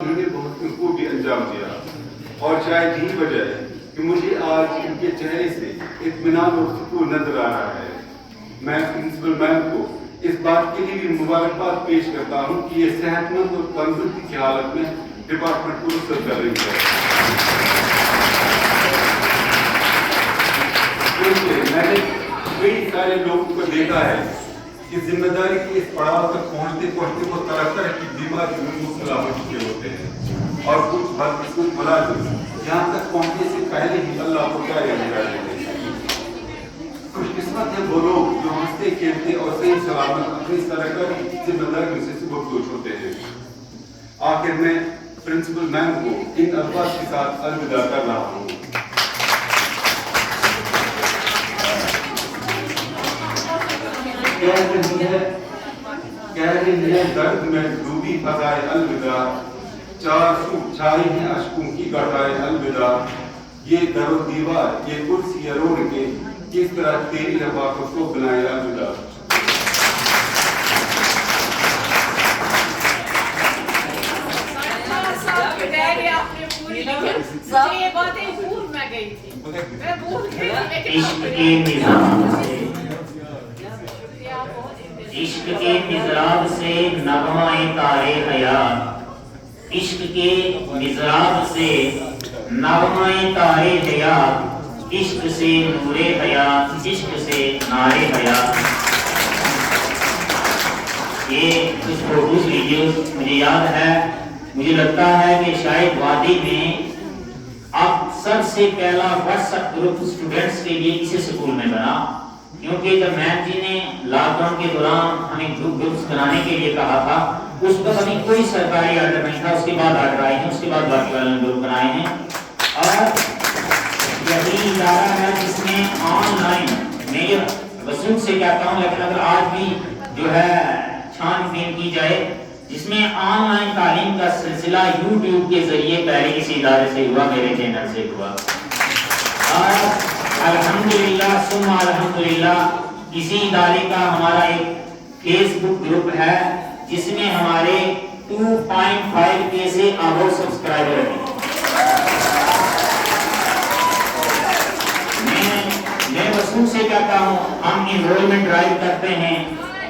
انہوں نے بہت خوبی انجام دیا، اور شاید یہی وجہ ہے کہ مجھے آج ان کے چہرے سے اطمینان اور سکون نظر آ رہا ہے۔ میں پرنسپل میم کو اس بات کے لیے بھی مبارکباد پیش کرتا ہوں کہ یہ صحت مند اور تندرستی کی حالت میں ڈپارٹمنٹ کو رخصت کر رہی ہے۔ میں نے کئی سارے لوگوں کو دیکھا ہے کہ ذمہ داری کی اس پڑاؤ تک پہنچتے پہنچتے وہ طرح طرح کی بیماریوں میں مبتلا ہو چکے ہوتے ہیں، اور کچھ بدقسمت ملازم یہاں تک پہنچنے سے پہلے ہی اللہ کو کیا یاد کر لیتے ہیں۔ خوش قسمت ہے وہ لوگ جو ہنستے کھیلتے اور صحیح سلامت اپنی سرکاری ذمہ داریوں سے سبکدوش ہوتے ہیں۔ آخر میں پرنسپل میم کو ان الفاظ کے ساتھ الوداع کر رہا ہوں۔ کہہ رہی ہے درد میں ڈوبی فضائے الوداع، چار سو چھائی ہیں اشکوں کی گٹائے الوداع، یہ در و دیوار یہ کرسی روڑ کے کس طرح تیری روا کو سو بنائے الوداع۔ یہ باتیں بھول میں گئی تھی، میں بھول گئی عشق کے مضراب سے نغمہ تارے حیات، عشق کے مضراب سے نغمہ تارے حیات، عشق سے نور حیات، عشق سے نار حیات۔ یہ کچھ فوٹوز ویڈیوز مجھے یاد ہے، مجھے لگتا ہے کہ شاید وادی میں اب سب سے پہلا واٹس ایپ گروپ اسٹوڈنٹس کے لیے اسی سکول میں بنا، کیونکہ جب میم جی نے لاک ڈاؤن کے دوران ہمیں گروپس بنانے کے لیے کہا تھا، اس پر ابھی کوئی سرکاری آرڈر نہیں تھا، اس کے بعد آرڈر آئے ہیں، اس کے بعد باقی والوں نے گروپ بنائے ہیں۔ اور یہی ادارہ ہے جس میں آن لائن، میں یہ وسوخ سے کہتا ہوں لیکن اگر آج بھی جو ہے چھان بین کی جائے، جس میں آن لائن تعلیم کا سلسلہ یوٹیوب کے ذریعے پہلے کسی ادارے سے ہوا، میرے چینل سے ہوا، اور الحمدللہ ثم الحمدللہ اسی ادارے کا ہمارا ایک فیس بک گروپ ہے جس میں ہمارے 2.5K سے ابو سبسکرائبر ہیں۔ میں وسوخ سے کہتا ہوں، ہم انرولمنٹ ڈرائیو کرتے ہیں،